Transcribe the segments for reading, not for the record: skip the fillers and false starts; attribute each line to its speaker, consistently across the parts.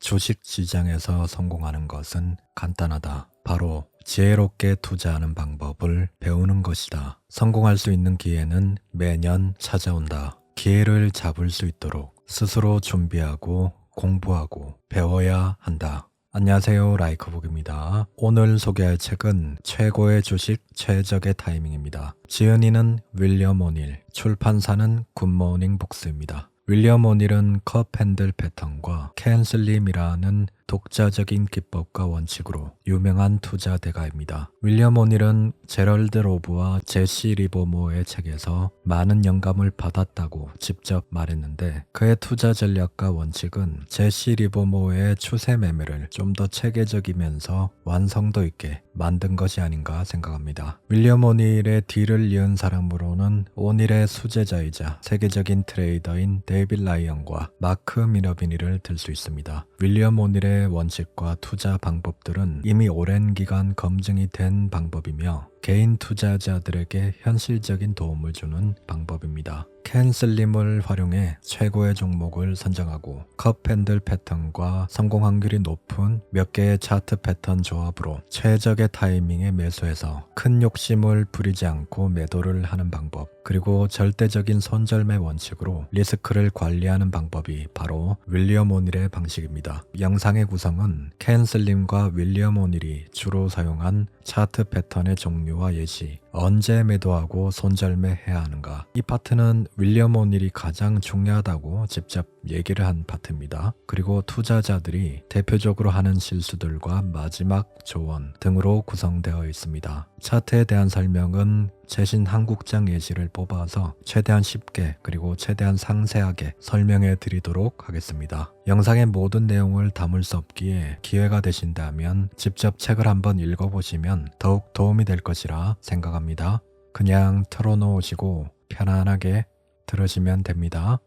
Speaker 1: 주식 시장에서 성공하는 것은 간단하다. 바로 지혜롭게 투자하는 방법을 배우는 것이다. 성공할 수 있는 기회는 매년 찾아온다. 기회를 잡을 수 있도록 스스로 준비하고 공부하고 배워야 한다. 안녕하세요, 라이크북입니다. 오늘 소개할 책은 최고의 주식 최적의 타이밍입니다. 지은이는 윌리엄 오닐, 출판사는 굿모닝 북스입니다. 윌리엄 오닐은 컵 핸들 패턴과 캔 슬림이라는 독자적인 기법과 원칙으로 유명한 투자대가입니다. 윌리엄 오닐은 제럴드 로브와 제시 리버모어의 책에서 많은 영감을 받았다고 직접 말했는데, 그의 투자 전략과 원칙은 제시 리버모어의 추세 매매를 좀 더 체계적이면서 완성도 있게 만든 것이 아닌가 생각합니다. 윌리엄 오닐의 뒤를 이은 사람으로는 오닐의 수제자이자 세계적인 트레이더인 데이빗 라이언과 마크 미너비니를 들 수 있습니다. 윌리엄 오닐의 원칙과 투자 방법들은 이미 오랜 기간 검증이 된 방법이며 개인 투자자들에게 현실적인 도움을 주는 방법입니다. 캔 슬림을 활용해 최고의 종목을 선정하고 컵 핸들 패턴과 성공 확률이 높은 몇 개의 차트 패턴 조합으로 최적의 타이밍에 매수해서 큰 욕심을 부리지 않고 매도를 하는 방법, 그리고 절대적인 손절매 원칙으로 리스크를 관리하는 방법이 바로 윌리엄 오닐의 방식입니다. 영상의 구성은 캔 슬림과 윌리엄 오닐이 주로 사용한 차트 패턴의 종류와 예시, 언제 매도하고 손절매해야 하는가, 이 파트는 윌리엄 오닐이 가장 중요하다고 직접 얘기를 한 파트입니다. 그리고 투자자들이 대표적으로 하는 실수들과 마지막 조언 등으로 구성되어 있습니다. 차트에 대한 설명은 최신 한국장 예시를 뽑아서 최대한 쉽게 그리고 최대한 상세하게 설명해 드리도록 하겠습니다. 영상의 모든 내용을 담을 수 없기에 기회가 되신다면 직접 책을 한번 읽어보시면 더욱 도움이 될 것이라 생각합니다. 그냥 틀어놓으시고 편안하게 들으시면 됩니다.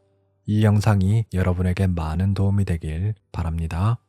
Speaker 1: 이 영상이 여러분에게 많은 도움이 되길 바랍니다.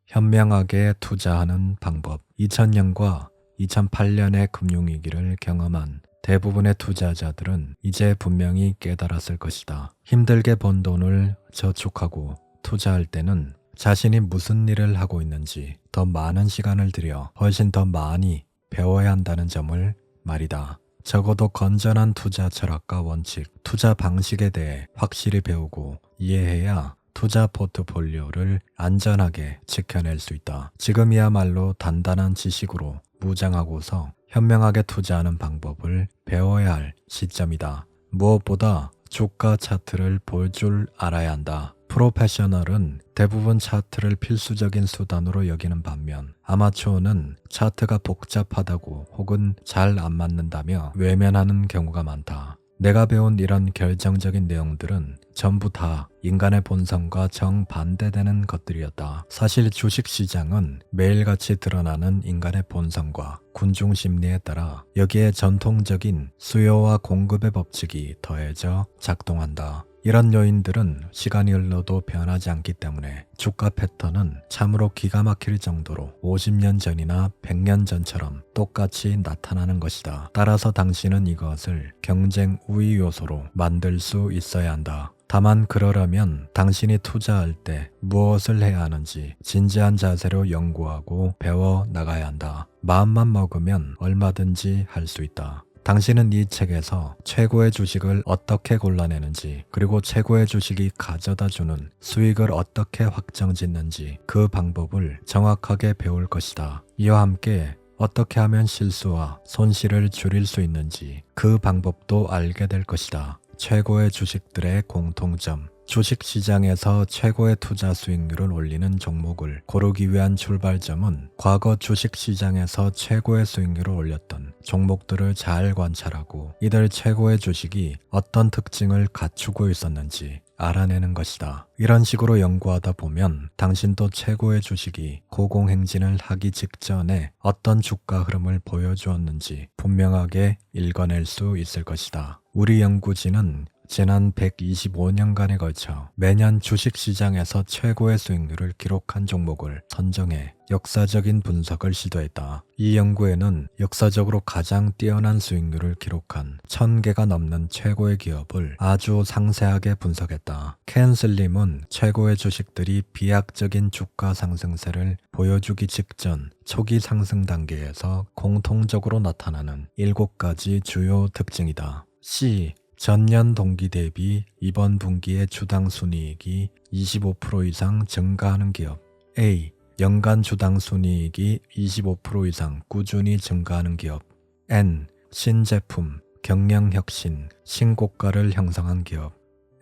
Speaker 1: 현명하게 투자하는 방법. 2000년과 2008년의 금융위기를 경험한 대부분의 투자자들은 이제 분명히 깨달았을 것이다. 힘들게 번 돈을 저축하고 투자할 때는 자신이 무슨 일을 하고 있는지 더 많은 시간을 들여 훨씬 더 많이 배워야 한다는 점을 말이다. 적어도 건전한 투자 철학과 원칙, 투자 방식에 대해 확실히 배우고 이해해야 투자 포트폴리오를 안전하게 지켜낼 수 있다. 지금이야말로 단단한 지식으로 무장하고서 현명하게 투자하는 방법을 배워야 할 시점이다. 무엇보다 주가 차트를 볼 줄 알아야 한다. 프로페셔널은 대부분 차트를 필수적인 수단으로 여기는 반면 아마추어는 차트가 복잡하다고 혹은 잘 안 맞는다며 외면하는 경우가 많다. 내가 배운 이런 결정적인 내용들은 전부 다 인간의 본성과 정반대되는 것들이었다. 사실 주식시장은 매일같이 드러나는 인간의 본성과 군중 심리에 따라 여기에 전통적인 수요와 공급의 법칙이 더해져 작동한다. 이런 요인들은 시간이 흘러도 변하지 않기 때문에 주가 패턴은 참으로 기가 막힐 정도로 50년 전이나 100년 전처럼 똑같이 나타나는 것이다. 따라서 당신은 이것을 경쟁 우위 요소로 만들 수 있어야 한다. 다만 그러려면 당신이 투자할 때 무엇을 해야 하는지 진지한 자세로 연구하고 배워 나가야 한다. 마음만 먹으면 얼마든지 할 수 있다. 당신은 이 책에서 최고의 주식을 어떻게 골라내는지, 그리고 최고의 주식이 가져다주는 수익을 어떻게 확정짓는지 그 방법을 정확하게 배울 것이다. 이와 함께 어떻게 하면 실수와 손실을 줄일 수 있는지 그 방법도 알게 될 것이다. 최고의 주식들의 공통점. 주식시장에서 최고의 투자 수익률을 올리는 종목을 고르기 위한 출발점은 과거 주식시장에서 최고의 수익률을 올렸던 종목들을 잘 관찰하고 이들 최고의 주식이 어떤 특징을 갖추고 있었는지 알아내는 것이다. 이런 식으로 연구하다 보면 당신도 최고의 주식이 고공행진을 하기 직전에 어떤 주가 흐름을 보여주었는지 분명하게 읽어낼 수 있을 것이다. 우리 연구진은 지난 125년간에 걸쳐 매년 주식시장에서 최고의 수익률을 기록한 종목을 선정해 역사적인 분석을 시도했다. 이 연구에는 역사적으로 가장 뛰어난 수익률을 기록한 1000개가 넘는 최고의 기업을 아주 상세하게 분석했다. 켄 슬림은 최고의 주식들이 비약적인 주가 상승세를 보여주기 직전 초기 상승 단계에서 공통적으로 나타나는 7가지 주요 특징이다. C. 전년 동기 대비 이번 분기의 주당 순이익이 25% 이상 증가하는 기업. A. 연간 주당 순이익이 25% 이상 꾸준히 증가하는 기업. N. 신제품, 경영혁신, 신고가를 형성한 기업.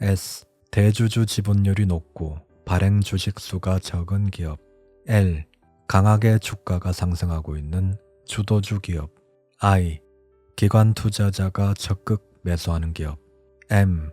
Speaker 1: S. 대주주 지분율이 높고 발행 주식 수가 적은 기업. L. 강하게 주가가 상승하고 있는 주도주 기업. I. 기관 투자자가 적극 매수하는 기업. M.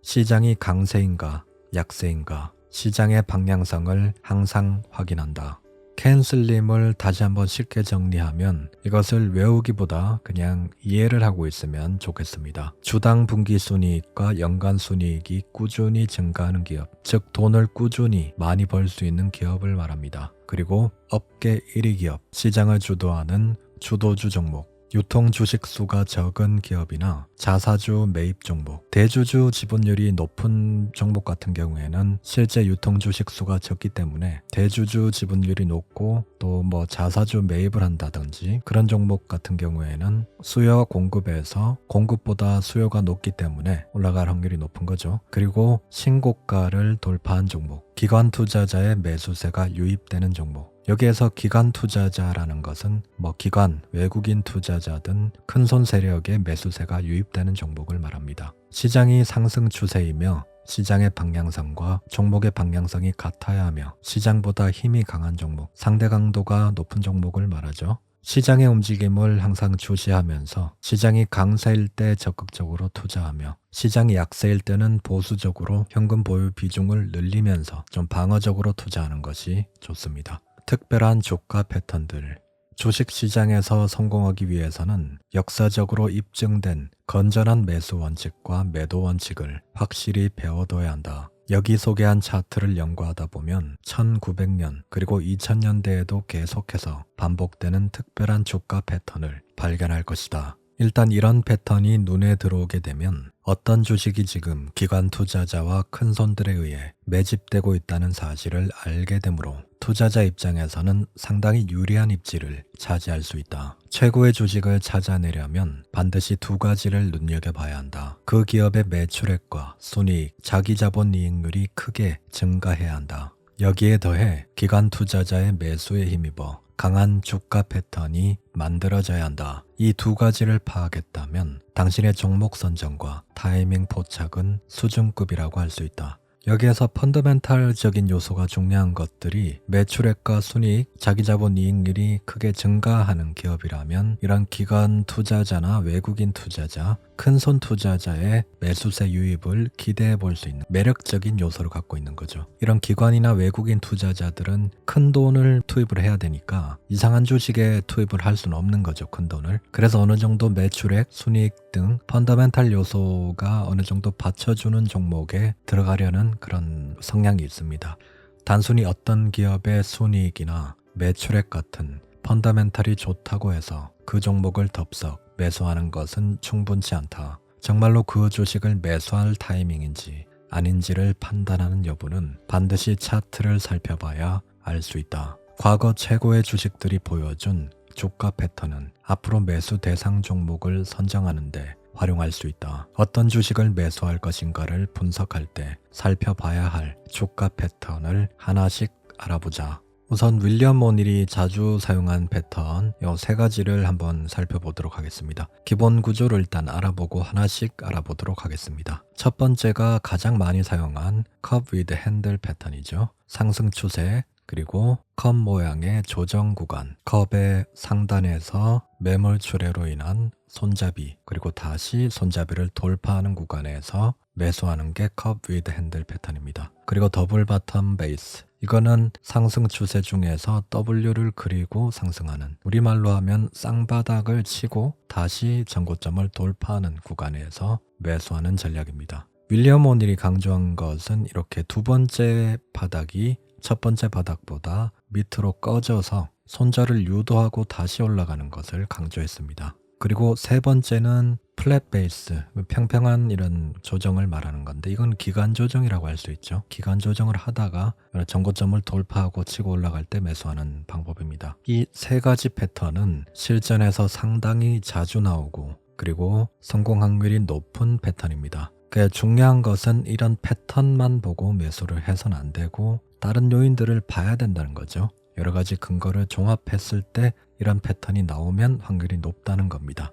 Speaker 1: 시장이 강세인가 약세인가 시장의 방향성을 항상 확인한다. 켄 슬림을 다시 한번 쉽게 정리하면 이것을 외우기보다 그냥 이해를 하고 있으면 좋겠습니다. 주당 분기 순이익과 연간 순이익이 꾸준히 증가하는 기업, 즉 돈을 꾸준히 많이 벌 수 있는 기업을 말합니다. 그리고 업계 1위 기업, 시장을 주도하는 주도주 종목, 유통 주식 수가 적은 기업이나 자사주 매입 종목, 대주주 지분율이 높은 종목 같은 경우에는 실제 유통 주식 수가 적기 때문에 대주주 지분율이 높고 또 자사주 매입을 한다든지 그런 종목 같은 경우에는 수요와 공급에서 공급보다 수요가 높기 때문에 올라갈 확률이 높은 거죠. 그리고 신고가를 돌파한 종목, 기관 투자자의 매수세가 유입되는 종목. 여기에서 기관 투자자라는 것은 기관, 외국인 투자자든 큰손 세력의 매수세가 유입되는 종목을 말합니다. 시장이 상승 추세이며 시장의 방향성과 종목의 방향성이 같아야 하며 시장보다 힘이 강한 종목, 상대 강도가 높은 종목을 말하죠. 시장의 움직임을 항상 주시하면서 시장이 강세일 때 적극적으로 투자하며 시장이 약세일 때는 보수적으로 현금 보유 비중을 늘리면서 좀 방어적으로 투자하는 것이 좋습니다. 특별한 주가 패턴들. 주식시장에서 성공하기 위해서는 역사적으로 입증된 건전한 매수 원칙과 매도 원칙을 확실히 배워둬야 한다. 여기 소개한 차트를 연구하다 보면 1900년 그리고 2000년대에도 계속해서 반복되는 특별한 주가 패턴을 발견할 것이다. 일단 이런 패턴이 눈에 들어오게 되면 어떤 주식이 지금 기관 투자자와 큰손들에 의해 매집되고 있다는 사실을 알게 되므로 투자자 입장에서는 상당히 유리한 입지를 차지할 수 있다. 최고의 주식을 찾아내려면 반드시 2가지를 눈여겨봐야 한다. 그 기업의 매출액과 순이익, 자기자본 이익률이 크게 증가해야 한다. 여기에 더해 기관 투자자의 매수에 힘입어 강한 주가 패턴이 만들어져야 한다. 이 2가지를 파악했다면 당신의 종목 선정과 타이밍 포착은 수준급이라고 할 수 있다. 여기에서 펀더멘탈적인 요소가 중요한 것들이 매출액과 순이익, 자기자본 이익률이 크게 증가하는 기업이라면 이런 기관 투자자나 외국인 투자자, 큰손 투자자의 매수세 유입을 기대해 볼 수 있는 매력적인 요소를 갖고 있는 거죠. 이런 기관이나 외국인 투자자들은 큰 돈을 투입을 해야 되니까 이상한 주식에 투입을 할 수는 없는 거죠. 큰 돈을. 그래서 어느 정도 매출액, 순이익 등 펀더멘탈 요소가 어느 정도 받쳐주는 종목에 들어가려는 그런 성향이 있습니다. 단순히 어떤 기업의 순이익이나 매출액 같은 펀더멘탈이 좋다고 해서 그 종목을 덥석 매수하는 것은 충분치 않다. 정말로 그 주식을 매수할 타이밍인지 아닌지를 판단하는 여부는 반드시 차트를 살펴봐야 알 수 있다. 과거 최고의 주식들이 보여준 주가 패턴은 앞으로 매수 대상 종목을 선정하는데 활용할 수 있다. 어떤 주식을 매수할 것인가를 분석할 때 살펴봐야 할 주가 패턴을 하나씩 알아보자. 우선 윌리엄 오닐이 자주 사용한 패턴 이 3가지를 한번 살펴보도록 하겠습니다. 기본 구조를 일단 알아보고 하나씩 알아보도록 하겠습니다. 첫 번째가 가장 많이 사용한 컵 위드 핸들 패턴이죠. 상승 추세 그리고 컵 모양의 조정 구간, 컵의 상단에서 매물 출회로 인한 손잡이 그리고 다시 손잡이를 돌파하는 구간에서 매수하는 게 컵 위드 핸들 패턴입니다. 그리고 더블 바텀 베이스, 이거는 상승 추세 중에서 W를 그리고 상승하는, 우리말로 하면 쌍바닥을 치고 다시 전고점을 돌파하는 구간에서 매수하는 전략입니다. 윌리엄 오닐이 강조한 것은 이렇게 두 번째 바닥이 첫 번째 바닥보다 밑으로 꺼져서 손절을 유도하고 다시 올라가는 것을 강조했습니다. 그리고 세 번째는 플랫 베이스, 평평한 이런 조정을 말하는 건데 이건 기간 조정이라고 할 수 있죠. 기간 조정을 하다가 전고점을 돌파하고 치고 올라갈 때 매수하는 방법입니다. 이 세 가지 패턴은 실전에서 상당히 자주 나오고 그리고 성공 확률이 높은 패턴입니다. 중요한 것은 이런 패턴만 보고 매수를 해서는 안 되고 다른 요인들을 봐야 된다는 거죠. 여러 가지 근거를 종합했을 때 이런 패턴이 나오면 확률이 높다는 겁니다.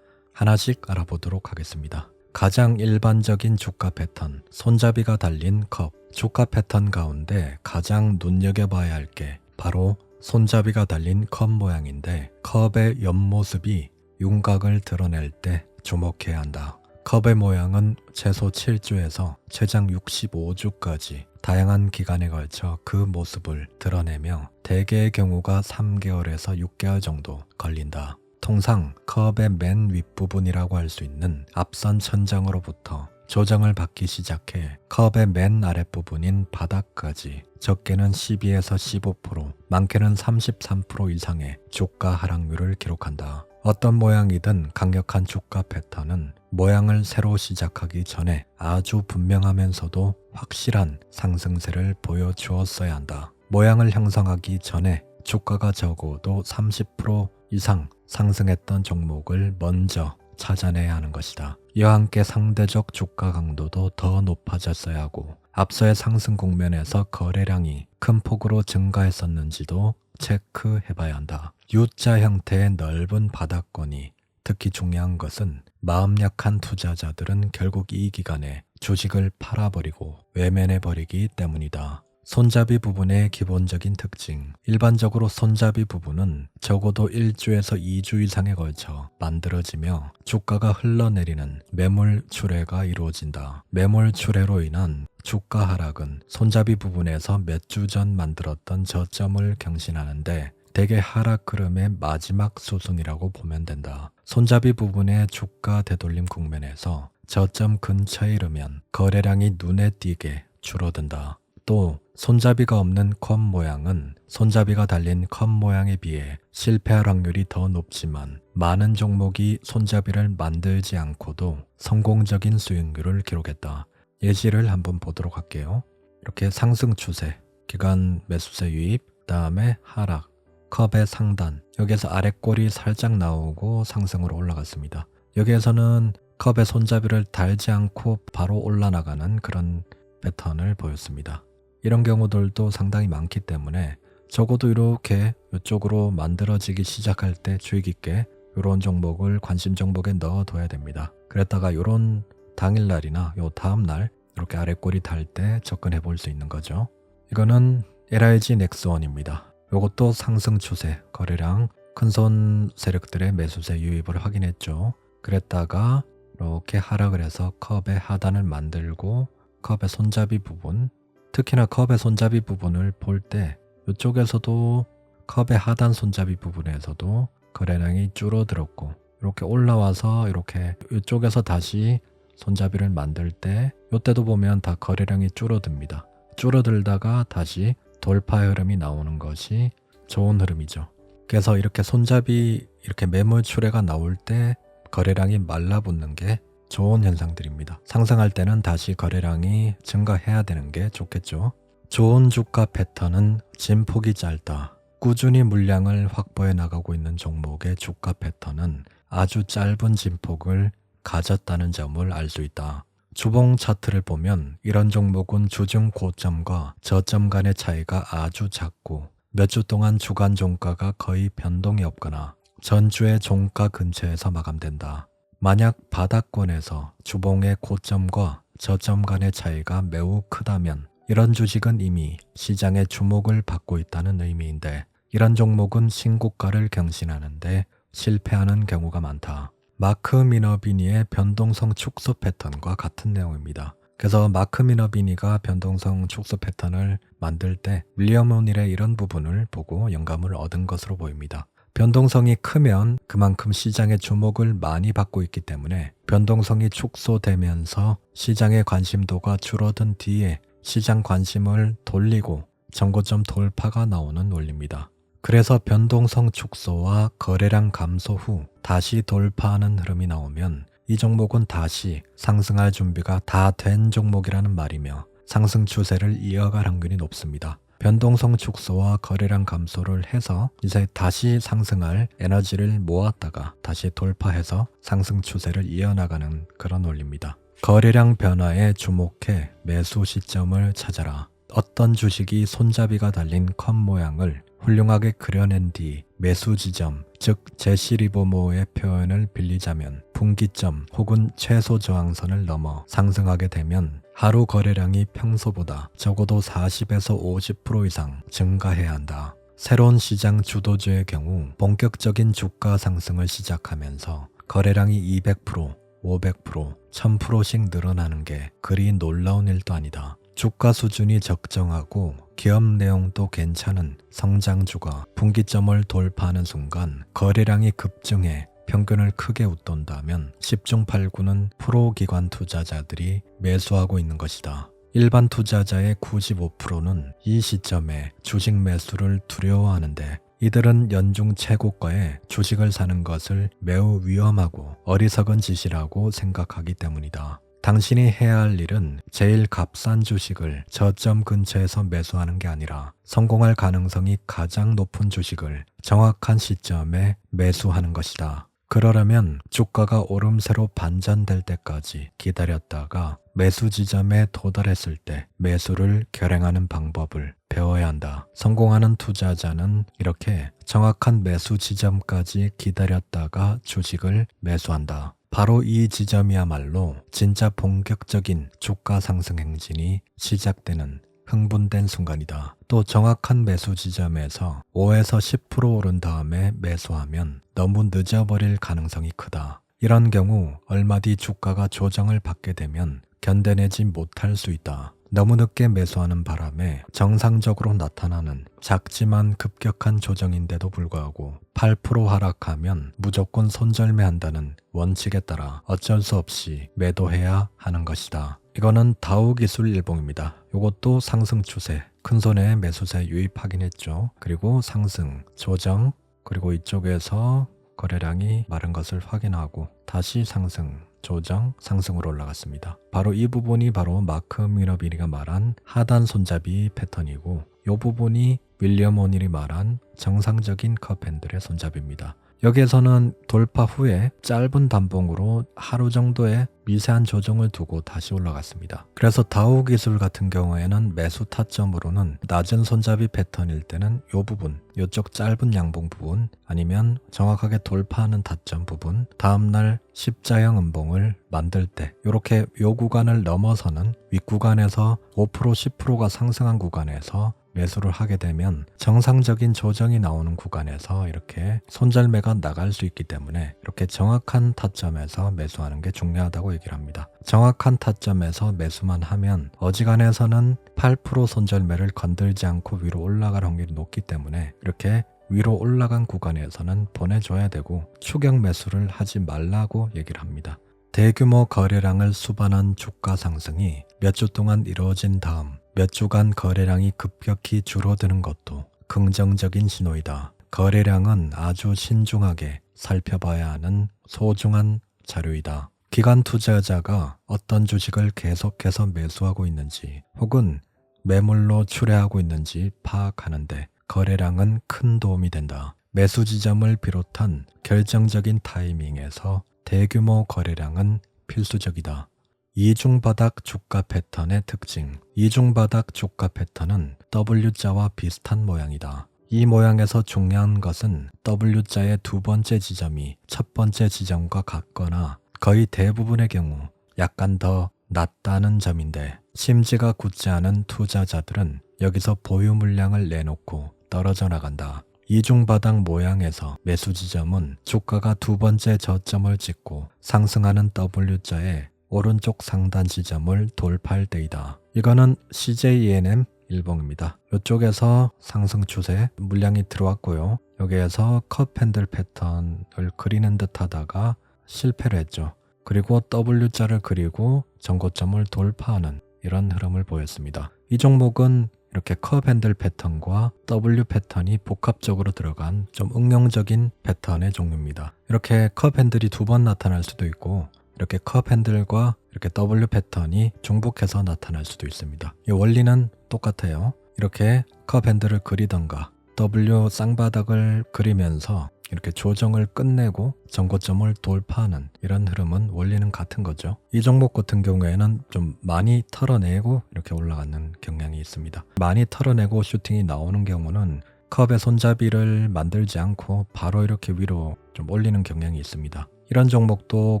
Speaker 1: 하나씩 알아보도록 하겠습니다. 가장 일반적인 주가 패턴, 손잡이가 달린 컵. 주가 패턴 가운데 가장 눈여겨봐야 할 게 바로 손잡이가 달린 컵 모양인데 컵의 옆모습이 윤곽을 드러낼 때 주목해야 한다. 컵의 모양은 최소 7주에서 최장 65주까지 다양한 기간에 걸쳐 그 모습을 드러내며 대개의 경우가 3개월에서 6개월 정도 걸린다. 통상 컵의 맨 윗부분이라고 할 수 있는 앞선 천장으로부터 조정을 받기 시작해 컵의 맨 아랫부분인 바닥까지 적게는 12에서 15%, 많게는 33% 이상의 주가 하락률을 기록한다. 어떤 모양이든 강력한 주가 패턴은 모양을 새로 시작하기 전에 아주 분명하면서도 확실한 상승세를 보여주었어야 한다. 모양을 형성하기 전에 주가가 적어도 30% 이상 상승했던 종목을 먼저 찾아내야 하는 것이다. 이와 함께 상대적 주가 강도도 더 높아졌어야 하고 앞서의 상승 국면에서 거래량이 큰 폭으로 증가했었는지도 체크해봐야 한다. U자 형태의 넓은 바닥권이 특히 중요한 것은 마음 약한 투자자들은 결국 이 기간에 주식을 팔아버리고 외면해버리기 때문이다. 손잡이 부분의 기본적인 특징. 일반적으로 손잡이 부분은 적어도 1주에서 2주 이상에 걸쳐 만들어지며 주가가 흘러내리는 매물 출회가 이루어진다. 매물 출회로 인한 주가 하락은 손잡이 부분에서 몇 주 전 만들었던 저점을 경신하는데 대개 하락 흐름의 마지막 수순이라고 보면 된다. 손잡이 부분의 주가 되돌림 국면에서 저점 근처에 이르면 거래량이 눈에 띄게 줄어든다. 또 손잡이가 없는 컵 모양은 손잡이가 달린 컵 모양에 비해 실패할 확률이 더 높지만 많은 종목이 손잡이를 만들지 않고도 성공적인 수익률을 기록했다. 예시를 한번 보도록 할게요. 이렇게 상승 추세, 기간 매수세 유입, 다음에 하락, 컵의 상단, 여기에서 아랫골이 살짝 나오고 상승으로 올라갔습니다. 여기에서는 컵의 손잡이를 달지 않고 바로 올라나가는 그런 패턴을 보였습니다. 이런 경우들도 상당히 많기 때문에 적어도 이렇게 이쪽으로 만들어지기 시작할 때 주의 깊게 이런 종목을 관심 종목에 넣어둬야 됩니다. 그랬다가 이런 당일날이나 요 다음날 이렇게 아랫골이 달 때 접근해 볼 수 있는 거죠. 이거는 LIG 넥스원입니다. 이것도 상승 추세, 거래량, 큰손 세력들의 매수세 유입을 확인했죠. 그랬다가 이렇게 하락을 해서 컵의 하단을 만들고 컵의 손잡이 부분, 특히나 컵의 손잡이 부분을 볼 때 이쪽에서도 컵의 하단 손잡이 부분에서도 거래량이 줄어들었고 이렇게 올라와서 이렇게 이쪽에서 다시 손잡이를 만들 때 이때도 보면 다 거래량이 줄어듭니다. 줄어들다가 다시 돌파의 흐름이 나오는 것이 좋은 흐름이죠. 그래서 이렇게 손잡이 이렇게 매물 출회가 나올 때 거래량이 말라붙는 게 좋은 현상들입니다. 상승할 때는 다시 거래량이 증가해야 되는 게 좋겠죠. 좋은 주가 패턴은 진폭이 짧다. 꾸준히 물량을 확보해 나가고 있는 종목의 주가 패턴은 아주 짧은 진폭을 가졌다는 점을 알 수 있다. 주봉 차트를 보면 이런 종목은 주중 고점과 저점 간의 차이가 아주 작고 몇 주 동안 주간 종가가 거의 변동이 없거나 전주의 종가 근처에서 마감된다. 만약 바닥권에서 주봉의 고점과 저점 간의 차이가 매우 크다면 이런 주식은 이미 시장의 주목을 받고 있다는 의미인데 이런 종목은 신고가를 경신하는데 실패하는 경우가 많다. 마크 미너비니의 변동성 축소 패턴과 같은 내용입니다. 그래서 마크 미너비니가 변동성 축소 패턴을 만들 때 윌리엄 오닐의 이런 부분을 보고 영감을 얻은 것으로 보입니다. 변동성이 크면 그만큼 시장의 주목을 많이 받고 있기 때문에 변동성이 축소되면서 시장의 관심도가 줄어든 뒤에 시장 관심을 돌리고 정고점 돌파가 나오는 원리입니다. 그래서 변동성 축소와 거래량 감소 후 다시 돌파하는 흐름이 나오면 이 종목은 다시 상승할 준비가 다 된 종목이라는 말이며 상승 추세를 이어갈 확률이 높습니다. 변동성 축소와 거래량 감소를 해서 이제 다시 상승할 에너지를 모았다가 다시 돌파해서 상승 추세를 이어나가는 그런 원리입니다. 거래량 변화에 주목해 매수 시점을 찾아라. 어떤 주식이 손잡이가 달린 컵 모양을 훌륭하게 그려낸 뒤 매수 지점, 즉 제시 리버모어의 표현을 빌리자면 분기점 혹은 최소 저항선을 넘어 상승하게 되면 하루 거래량이 평소보다 적어도 40에서 50% 이상 증가해야 한다. 새로운 시장 주도주의 경우 본격적인 주가 상승을 시작하면서 거래량이 200%, 500%, 1000%씩 늘어나는 게 그리 놀라운 일도 아니다. 주가 수준이 적정하고 기업 내용도 괜찮은 성장주가 분기점을 돌파하는 순간 거래량이 급증해 평균을 크게 웃돈다면 10중 8구는 프로 기관 투자자들이 매수하고 있는 것이다. 일반 투자자의 95%는 이 시점에 주식 매수를 두려워하는데 이들은 연중 최고가에 주식을 사는 것을 매우 위험하고 어리석은 짓이라고 생각하기 때문이다. 당신이 해야 할 일은 제일 값싼 주식을 저점 근처에서 매수하는 게 아니라 성공할 가능성이 가장 높은 주식을 정확한 시점에 매수하는 것이다. 그러려면 주가가 오름세로 반전될 때까지 기다렸다가 매수 지점에 도달했을 때 매수를 결행하는 방법을 배워야 한다. 성공하는 투자자는 이렇게 정확한 매수 지점까지 기다렸다가 주식을 매수한다. 바로 이 지점이야말로 진짜 본격적인 주가 상승 행진이 시작되는 흥분된 순간이다. 또 정확한 매수 지점에서 5에서 10% 오른 다음에 매수하면 너무 늦어버릴 가능성이 크다. 이런 경우 얼마 뒤 주가가 조정을 받게 되면 견뎌내지 못할 수 있다. 너무 늦게 매수하는 바람에 정상적으로 나타나는 작지만 급격한 조정인데도 불구하고 8% 하락하면 무조건 손절매한다는 원칙에 따라 어쩔 수 없이 매도해야 하는 것이다. 이거는 다우기술 일봉입니다. 이것도 상승 추세, 큰손에 매수세 유입하긴 했죠. 그리고 상승, 조정, 그리고 이쪽에서 거래량이 마른 것을 확인하고 다시 상승, 조정, 상승으로 올라갔습니다. 바로 이 부분이 바로 마크 미너비리가 말한 하단 손잡이 패턴이고 이 부분이 윌리엄 오닐이 말한 정상적인 컵핸들의 손잡이입니다. 여기에서는 돌파 후에 짧은 단봉으로 하루 정도의 미세한 조정을 두고 다시 올라갔습니다. 그래서 다우 기술 같은 경우에는 매수 타점으로는 낮은 손잡이 패턴일 때는 이 부분, 이쪽 짧은 양봉 부분 아니면 정확하게 돌파하는 타점 부분, 다음날 십자형 음봉을 만들 때 이렇게 이 구간을 넘어서는 윗구간에서 5% 10%가 상승한 구간에서 매수를 하게 되면 정상적인 조정이 나오는 구간에서 이렇게 손절매가 나갈 수 있기 때문에 이렇게 정확한 타점에서 매수하는 게 중요하다고 얘기를 합니다. 정확한 타점에서 매수만 하면 어지간해서는 8% 손절매를 건들지 않고 위로 올라갈 확률이 높기 때문에 이렇게 위로 올라간 구간에서는 보내줘야 되고 추격 매수를 하지 말라고 얘기를 합니다. 대규모 거래량을 수반한 주가 상승이 몇 주 동안 이루어진 다음 몇 주간 거래량이 급격히 줄어드는 것도 긍정적인 신호이다. 거래량은 아주 신중하게 살펴봐야 하는 소중한 자료이다. 기관 투자자가 어떤 주식을 계속해서 매수하고 있는지 혹은 매물로 출회하고 있는지 파악하는데 거래량은 큰 도움이 된다. 매수 지점을 비롯한 결정적인 타이밍에서 대규모 거래량은 필수적이다. 이중바닥 주가 패턴의 특징. 이중바닥 주가 패턴은 W자와 비슷한 모양이다. 이 모양에서 중요한 것은 W자의 두 번째 지점이 첫 번째 지점과 같거나 거의 대부분의 경우 약간 더 낮다는 점인데 심지가 굳지 않은 투자자들은 여기서 보유 물량을 내놓고 떨어져 나간다. 이중바닥 모양에서 매수 지점은 주가가 두 번째 저점을 찍고 상승하는 W자의 오른쪽 상단 지점을 돌파할 때이다. 이거는 CJENM 일봉입니다. 이쪽에서 상승 추세 물량이 들어왔고요. 여기에서 컵 핸들 패턴을 그리는 듯 하다가 실패를 했죠. 그리고 W자를 그리고 전고점을 돌파하는 이런 흐름을 보였습니다. 이 종목은 이렇게 컵 핸들 패턴과 W 패턴이 복합적으로 들어간 좀 응용적인 패턴의 종류입니다. 이렇게 컵 핸들이 두 번 나타날 수도 있고 이렇게 컵 핸들과 이렇게 W 패턴이 중복해서 나타날 수도 있습니다. 이 원리는 똑같아요. 이렇게 컵 핸들을 그리던가 W 쌍바닥을 그리면서 이렇게 조정을 끝내고 전고점을 돌파하는 이런 흐름은 원리는 같은 거죠. 이 종목 같은 경우에는 좀 많이 털어내고 이렇게 올라가는 경향이 있습니다. 많이 털어내고 슈팅이 나오는 경우는 컵의 손잡이를 만들지 않고 바로 이렇게 위로 좀 올리는 경향이 있습니다. 이런 종목도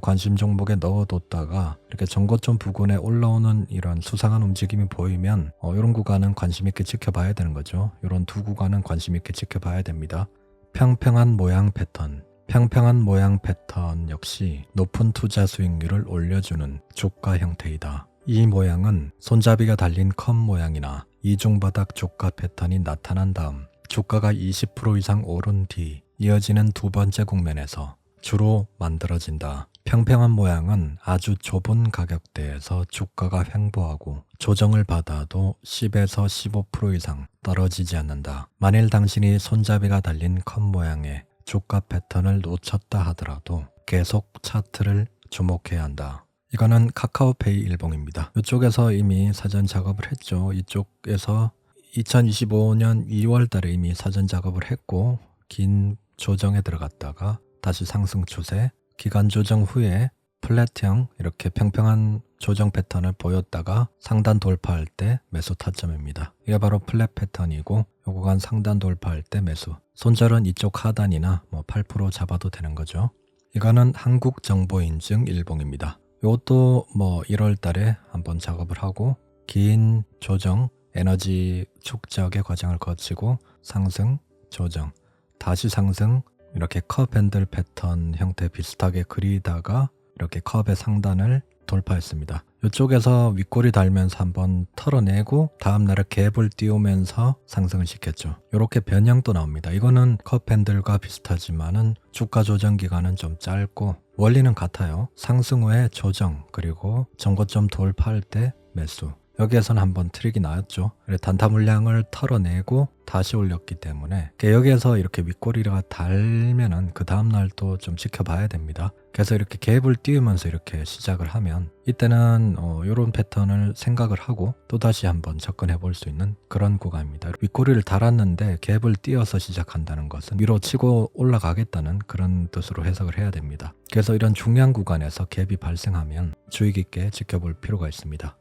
Speaker 1: 관심 종목에 넣어뒀다가 이렇게 전고점 부근에 올라오는 이런 수상한 움직임이 보이면 이런 구간은 관심 있게 지켜봐야 되는 거죠. 이런 두 구간은 관심 있게 지켜봐야 됩니다. 평평한 모양 패턴. 평평한 모양 패턴 역시 높은 투자 수익률을 올려주는 주가 형태이다. 이 모양은 손잡이가 달린 컵 모양이나 이중바닥 주가 패턴이 나타난 다음 주가가 20% 이상 오른 뒤 이어지는 두 번째 국면에서 주로 만들어진다. 평평한 모양은 아주 좁은 가격대에서 주가가 횡보하고 조정을 받아도 10에서 15% 이상 떨어지지 않는다. 만일 당신이 손잡이가 달린 컵 모양의 주가 패턴을 놓쳤다 하더라도 계속 차트를 주목해야 한다. 이거는 카카오페이 일봉입니다. 이쪽에서 이미 사전 작업을 했죠. 이쪽에서 2025년 2월 달에 이미 사전 작업을 했고 긴 조정에 들어갔다가 다시 상승 추세, 기간 조정 후에 플랫형 이렇게 평평한 조정 패턴을 보였다가 상단 돌파할 때 매수 타점입니다. 이게 바로 플랫 패턴이고 요 구간 상단 돌파할 때 매수. 손절은 이쪽 하단이나 8% 잡아도 되는 거죠. 이거는 한국정보인증 일봉입니다. 이것도 1월 달에 한번 작업을 하고 긴 조정, 에너지 축적의 과정을 거치고 상승, 조정, 다시 상승, 이렇게 컵 핸들 패턴 형태 비슷하게 그리다가 이렇게 컵의 상단을 돌파했습니다. 이쪽에서 윗꼬리 달면서 한번 털어내고 다음날에 갭을 띄우면서 상승을 시켰죠. 이렇게 변형도 나옵니다. 이거는 컵 핸들과 비슷하지만은 주가 조정 기간은 좀 짧고 원리는 같아요. 상승 후에 조정 그리고 전고점 돌파할 때 매수. 여기에서는 한번 트릭이 나왔죠. 단타 물량을 털어내고 다시 올렸기 때문에 여기에서 이렇게 윗꼬리가 달면은 그 다음날 또 좀 지켜봐야 됩니다. 그래서 이렇게 갭을 띄우면서 이렇게 시작을 하면 이때는 이런 패턴을 생각을 하고 또다시 한번 접근해 볼 수 있는 그런 구간입니다. 윗꼬리를 달았는데 갭을 띄어서 시작한다는 것은 위로 치고 올라가겠다는 그런 뜻으로 해석을 해야 됩니다. 그래서 이런 중요한 구간에서 갭이 발생하면 주의 깊게 지켜볼 필요가 있습니다.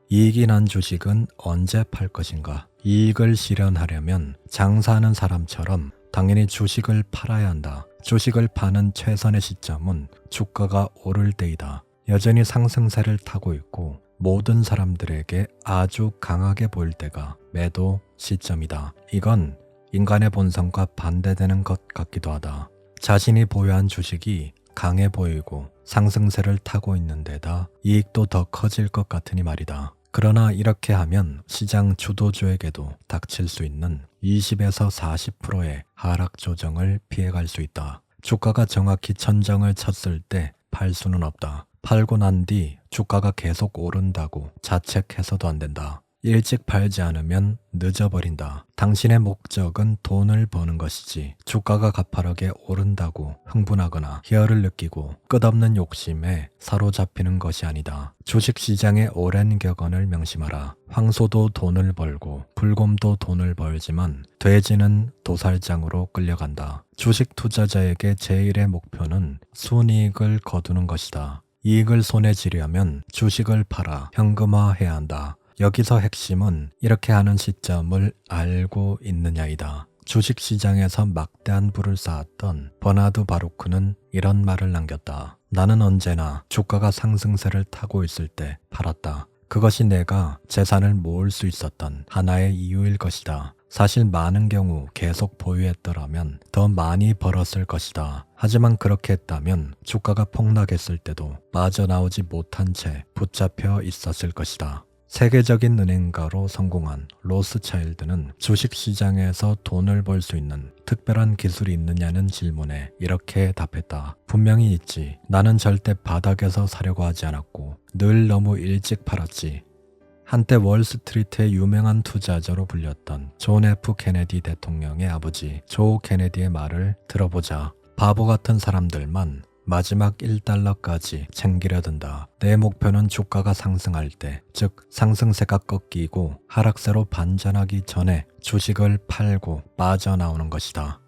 Speaker 1: 이익이 난 주식은 언제 팔 것인가? 이익을 실현하려면 장사하는 사람처럼 당연히 주식을 팔아야 한다. 주식을 파는 최선의 시점은 주가가 오를 때이다. 여전히 상승세를 타고 있고 모든 사람들에게 아주 강하게 보일 때가 매도 시점이다. 이건 인간의 본성과 반대되는 것 같기도 하다. 자신이 보유한 주식이 강해 보이고 상승세를 타고 있는 데다 이익도 더 커질 것 같으니 말이다. 그러나 이렇게 하면 시장 주도주에게도 닥칠 수 있는 20에서 40%의 하락 조정을 피해갈 수 있다. 주가가 정확히 천정을 쳤을 때 팔 수는 없다. 팔고 난 뒤 주가가 계속 오른다고 자책해서도 안 된다. 일찍 팔지 않으면 늦어버린다. 당신의 목적은 돈을 버는 것이지 주가가 가파르게 오른다고 흥분하거나 희열을 느끼고 끝없는 욕심에 사로잡히는 것이 아니다. 주식시장의 오랜 격언을 명심하라. 황소도 돈을 벌고 불곰도 돈을 벌지만 돼지는 도살장으로 끌려간다. 주식 투자자에게 제일의 목표는 순이익을 거두는 것이다. 이익을 손에 쥐려면 주식을 팔아 현금화해야 한다. 여기서 핵심은 이렇게 하는 시점을 알고 있느냐이다. 주식시장에서 막대한 부를 쌓았던 버나드 바루크는 이런 말을 남겼다. 나는 언제나 주가가 상승세를 타고 있을 때 팔았다. 그것이 내가 재산을 모을 수 있었던 하나의 이유일 것이다. 사실 많은 경우 계속 보유했더라면 더 많이 벌었을 것이다. 하지만 그렇게 했다면 주가가 폭락했을 때도 빠져나오지 못한 채 붙잡혀 있었을 것이다. 세계적인 은행가로 성공한 로스차일드는 주식시장에서 돈을 벌 수 있는 특별한 기술이 있느냐는 질문에 이렇게 답했다. 분명히 있지. 나는 절대 바닥에서 사려고 하지 않았고 늘 너무 일찍 팔았지. 한때 월스트리트의 유명한 투자자로 불렸던 존 F 케네디 대통령의 아버지 조 케네디의 말을 들어보자. 바보 같은 사람들만 마지막 1달러까지 챙기려 든다. 내 목표는 주가가 상승할 때, 즉 상승세가 꺾이고 하락세로 반전하기 전에 주식을 팔고 빠져나오는 것이다.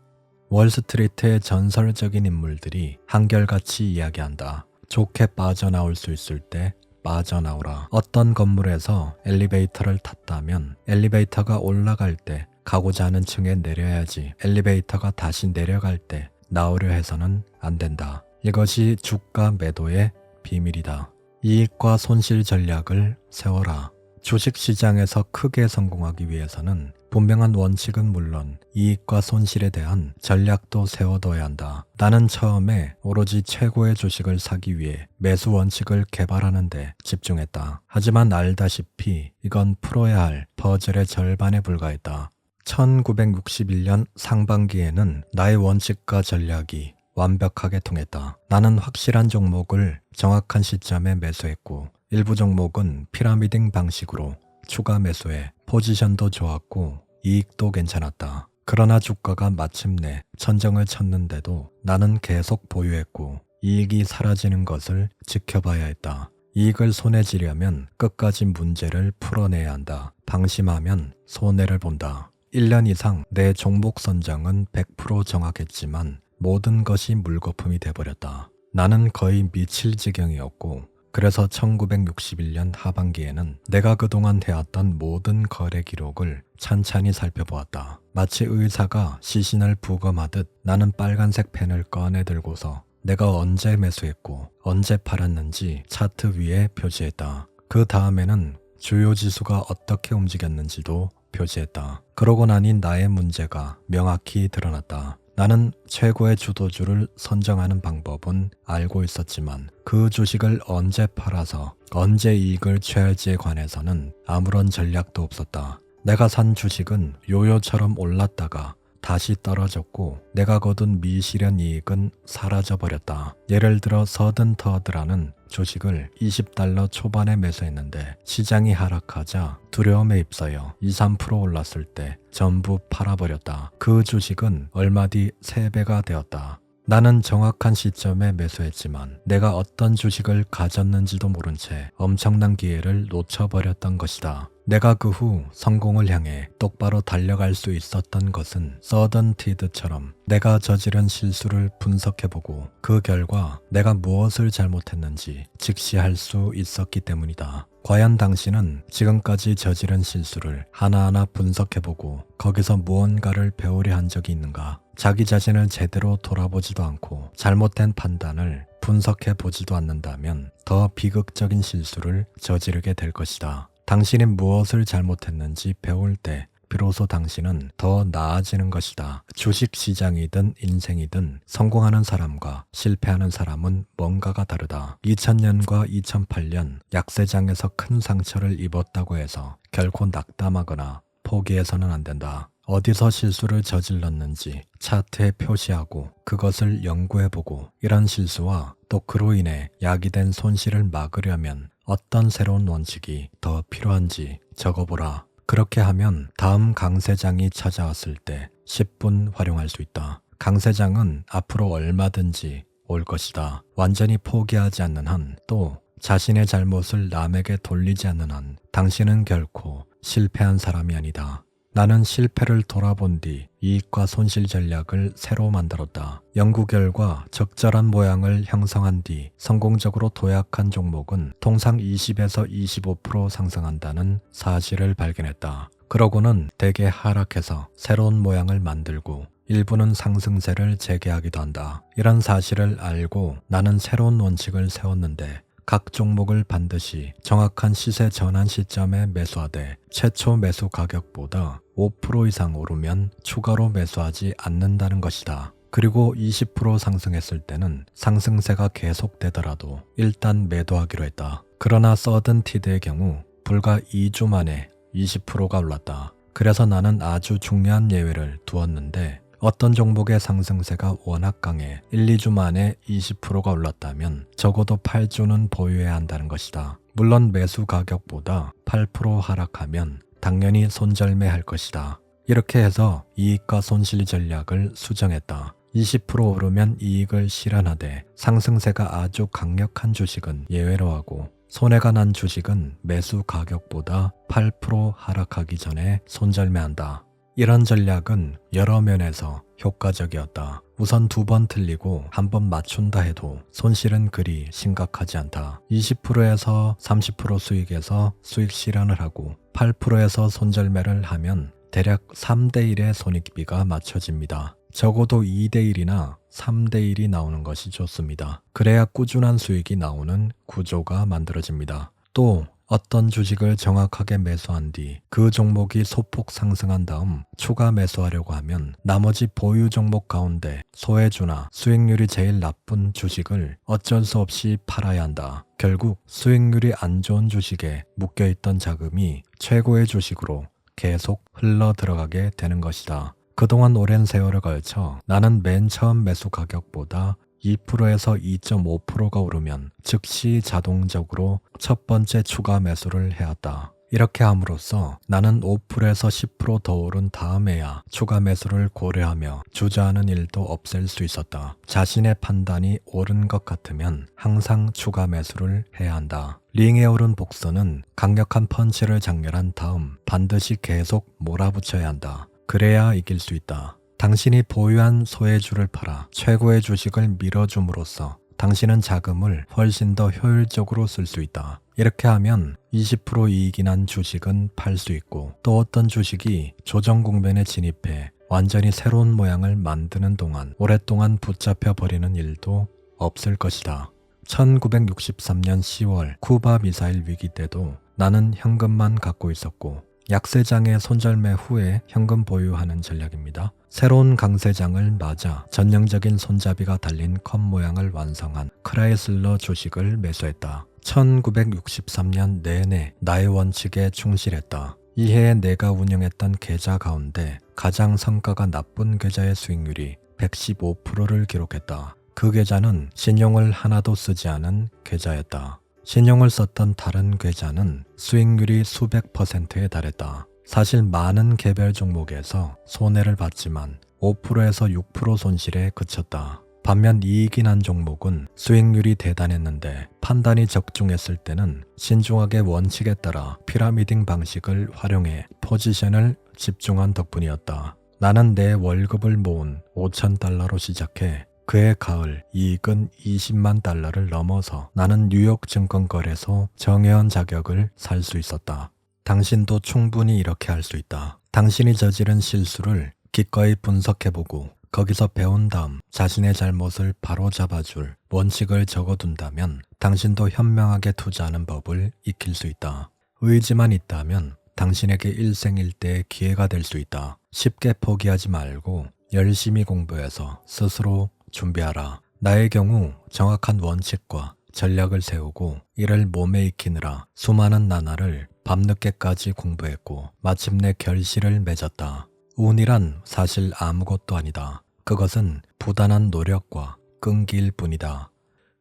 Speaker 1: 월스트리트의 전설적인 인물들이 한결같이 이야기한다. 좋게 빠져나올 수 있을 때 빠져나오라. 어떤 건물에서 엘리베이터를 탔다면 엘리베이터가 올라갈 때 가고자 하는 층에 내려야지 엘리베이터가 다시 내려갈 때 나오려 해서는 안 된다. 이것이 주가 매도의 비밀이다. 이익과 손실 전략을 세워라. 주식시장에서 크게 성공하기 위해서는 분명한 원칙은 물론 이익과 손실에 대한 전략도 세워둬야 한다. 나는 처음에 오로지 최고의 주식을 사기 위해 매수 원칙을 개발하는 데 집중했다. 하지만 알다시피 이건 풀어야 할 퍼즐의 절반에 불과했다. 1961년 상반기에는 나의 원칙과 전략이 완벽하게 통했다. 나는 확실한 종목을 정확한 시점에 매수했고 일부 종목은 피라미딩 방식으로 추가 매수해 포지션도 좋았고 이익도 괜찮았다. 그러나 주가가 마침내 천정을 쳤는데도 나는 계속 보유했고 이익이 사라지는 것을 지켜봐야 했다. 이익을 손에 쥐려면 끝까지 문제를 풀어내야 한다. 방심하면 손해를 본다. 1년 이상 내 종목 선정은 100% 정확했지만 모든 것이 물거품이 돼버렸다. 나는 거의 미칠 지경이었고 그래서 1961년 하반기에는 내가 그동안 해왔던 모든 거래 기록을 찬찬히 살펴보았다. 마치 의사가 시신을 부검하듯 나는 빨간색 펜을 꺼내 들고서 내가 언제 매수했고 언제 팔았는지 차트 위에 표시했다. 그 다음에는 주요 지수가 어떻게 움직였는지도 표시했다. 그러고 나니 나의 문제가 명확히 드러났다. 나는 최고의 주도주를 선정하는 방법은 알고 있었지만 그 주식을 언제 팔아서 언제 이익을 취할지에 관해서는 아무런 전략도 없었다. 내가 산 주식은 요요처럼 올랐다가 다시 떨어졌고 내가 거둔 미실현 이익은 사라져버렸다. 예를 들어 서든터드라는 주식을 20달러 초반에 매수했는데 시장이 하락하자 두려움에 휩싸여 2~3% 올랐을 때 전부 팔아버렸다. 그 주식은 얼마 뒤 3배가 되었다. 나는 정확한 시점에 매수했지만 내가 어떤 주식을 가졌는지도 모른 채 엄청난 기회를 놓쳐버렸던 것이다. 내가 그 후 성공을 향해 똑바로 달려갈 수 있었던 것은 서던티드처럼 내가 저지른 실수를 분석해보고 그 결과 내가 무엇을 잘못했는지 직시할 수 있었기 때문이다. 과연 당신은 지금까지 저지른 실수를 하나하나 분석해보고 거기서 무언가를 배우려 한 적이 있는가? 자기 자신을 제대로 돌아보지도 않고 잘못된 판단을 분석해보지도 않는다면 더 비극적인 실수를 저지르게 될 것이다. 당신이 무엇을 잘못했는지 배울 때 비로소 당신은 더 나아지는 것이다. 주식시장이든 인생이든 성공하는 사람과 실패하는 사람은 뭔가가 다르다. 2000년과 2008년 약세장에서 큰 상처를 입었다고 해서 결코 낙담하거나 포기해서는 안 된다. 어디서 실수를 저질렀는지 차트에 표시하고 그것을 연구해보고 이런 실수와 또 그로 인해 야기된 손실을 막으려면 어떤 새로운 원칙이 더 필요한지 적어보라. 그렇게 하면 다음 강세장이 찾아왔을 때 10분 활용할 수 있다. 강세장은 앞으로 얼마든지 올 것이다. 완전히 포기하지 않는 한, 또 자신의 잘못을 남에게 돌리지 않는 한 당신은 결코 실패한 사람이 아니다. 나는 실패를 돌아본 뒤 이익과 손실 전략을 새로 만들었다. 연구 결과 적절한 모양을 형성한 뒤 성공적으로 도약한 종목은 통상 20에서 25% 상승한다는 사실을 발견했다. 그러고는 대개 하락해서 새로운 모양을 만들고 일부는 상승세를 재개하기도 한다. 이런 사실을 알고 나는 새로운 원칙을 세웠는데 각 종목을 반드시 정확한 시세 전환 시점에 매수하되 최초 매수 가격보다 5% 이상 오르면 추가로 매수하지 않는다는 것이다. 그리고 20% 상승했을 때는 상승세가 계속되더라도 일단 매도하기로 했다. 그러나 서든티드의 경우 불과 2주 만에 20%가 올랐다. 그래서 나는 아주 중요한 예외를 두었는데 어떤 종목의 상승세가 워낙 강해 1, 2주 만에 20%가 올랐다면 적어도 8주는 보유해야 한다는 것이다. 물론 매수 가격보다 8% 하락하면 당연히 손절매할 것이다. 이렇게 해서 이익과 손실 전략을 수정했다. 20% 오르면 이익을 실현하되 상승세가 아주 강력한 주식은 예외로 하고 손해가 난 주식은 매수 가격보다 8% 하락하기 전에 손절매한다. 이런 전략은 여러 면에서 효과적이었다. 우선 2번 틀리고 1번 맞춘다 해도 손실은 그리 심각하지 않다. 20%에서 30% 수익에서 수익 실현을 하고 8%에서 손절매를 하면 대략 3대1의 손익비가 맞춰집니다. 적어도 2대1이나 3대1이 나오는 것이 좋습니다. 그래야 꾸준한 수익이 나오는 구조가 만들어집니다. 또 어떤 주식을 정확하게 매수한 뒤 그 종목이 소폭 상승한 다음 추가 매수하려고 하면 나머지 보유 종목 가운데 소외주나 수익률이 제일 나쁜 주식을 어쩔 수 없이 팔아야 한다. 결국 수익률이 안 좋은 주식에 묶여있던 자금이 최고의 주식으로 계속 흘러 들어가게 되는 것이다. 그동안 오랜 세월을 걸쳐 나는 맨 처음 매수 가격보다 2%에서 2.5%가 오르면 즉시 자동적으로 첫 번째 추가 매수를 해왔다. 이렇게 함으로써 나는 5%에서 10% 더 오른 다음에야 추가 매수를 고려하며 주저하는 일도 없앨 수 있었다. 자신의 판단이 옳은 것 같으면 항상 추가 매수를 해야 한다. 링에 오른 복선은 강력한 펀치를 장렬한 다음 반드시 계속 몰아붙여야 한다. 그래야 이길 수 있다. 당신이 보유한 소외주를 팔아 최고의 주식을 밀어줌으로써 당신은 자금을 훨씬 더 효율적으로 쓸 수 있다. 이렇게 하면 20% 이익이 난 주식은 팔 수 있고 또 어떤 주식이 조정 국면에 진입해 완전히 새로운 모양을 만드는 동안 오랫동안 붙잡혀 버리는 일도 없을 것이다. 1963년 10월 쿠바 미사일 위기 때도 나는 현금만 갖고 있었고 약세장의 손절매 후에 현금 보유하는 전략입니다. 새로운 강세장을 맞아 전형적인 손잡이가 달린 컵 모양을 완성한 크라이슬러 주식을 매수했다. 1963년 내내 나의 원칙에 충실했다. 이해에 내가 운영했던 계좌 가운데 가장 성과가 나쁜 계좌의 수익률이 115%를 기록했다. 그 계좌는 신용을 하나도 쓰지 않은 계좌였다. 신용을 썼던 다른 계좌는 수익률이 수백 %에 달했다. 사실 많은 개별 종목에서 손해를 봤지만 5%에서 6% 손실에 그쳤다. 반면 이익이 난 종목은 수익률이 대단했는데 판단이 적중했을 때는 신중하게 원칙에 따라 피라미딩 방식을 활용해 포지션을 집중한 덕분이었다. 나는 내 월급을 모은 $5,000로 시작해 그해 가을 이익은 $200,000를 넘어서 나는 뉴욕 증권거래소 정회원 자격을 살 수 있었다. 당신도 충분히 이렇게 할 수 있다. 당신이 저지른 실수를 기꺼이 분석해보고 거기서 배운 다음 자신의 잘못을 바로잡아줄 원칙을 적어둔다면 당신도 현명하게 투자하는 법을 익힐 수 있다. 의지만 있다면 당신에게 일생일대의 기회가 될 수 있다. 쉽게 포기하지 말고 열심히 공부해서 스스로 준비하라. 나의 경우 정확한 원칙과 전략을 세우고 이를 몸에 익히느라 수많은 나날을 밤늦게까지 공부했고 마침내 결실을 맺었다. 운이란 사실 아무것도 아니다. 그것은 부단한 노력과 끈기일 뿐이다.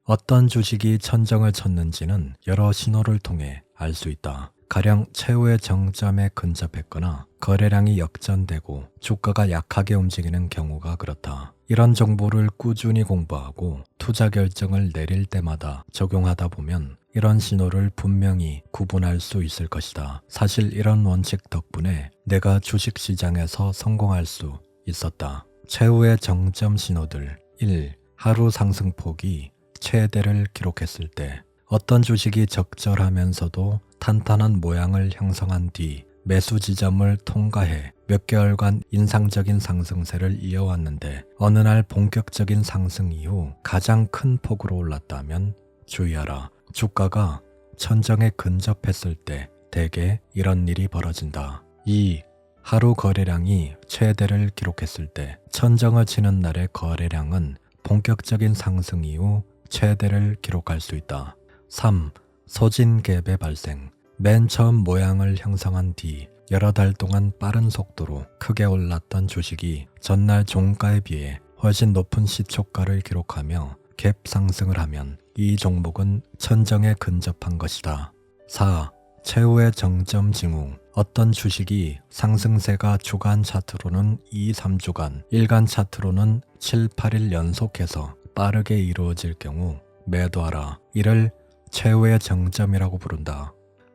Speaker 1: 어떤 주식이 천정을 쳤는지는 여러 신호를 통해 알 수 있다. 가령 최후의 정점에 근접했거나 거래량이 역전되고 주가가 약하게 움직이는 경우가 그렇다. 이런 정보를 꾸준히 공부하고 투자 결정을 내릴 때마다 적용하다 보면 이런 신호를 분명히 구분할 수 있을 것이다. 사실 이런 원칙 덕분에 내가 주식시장에서 성공할 수 있었다. 최후의 정점 신호들 1. 하루 상승폭이 최대를 기록했을 때 어떤 주식이 적절하면서도 탄탄한 모양을 형성한 뒤 매수 지점을 통과해 몇 개월간 인상적인 상승세를 이어왔는데 어느 날 본격적인 상승 이후 가장 큰 폭으로 올랐다면 주의하라. 주가가 천정에 근접했을 때 대개 이런 일이 벌어진다. 2. 하루 거래량이 최대를 기록했을 때 천정을 치는 날의 거래량은 본격적인 상승 이후 최대를 기록할 수 있다. 3. 소진갭의 발생. 맨 처음 모양을 형성한 뒤 여러 달 동안 빠른 속도로 크게 올랐던 주식이 전날 종가에 비해 훨씬 높은 시초가를 기록하며 갭 상승을 하면 이 종목은 천정에 근접한 것이다. 4. 최후의 정점 징후. 어떤 주식이 상승세가 주간 차트로는 2, 3주간, 일간 차트로는 7, 8일 연속해서 빠르게 이루어질 경우 매도하라. 이를 최후의 정점이라고 부른다.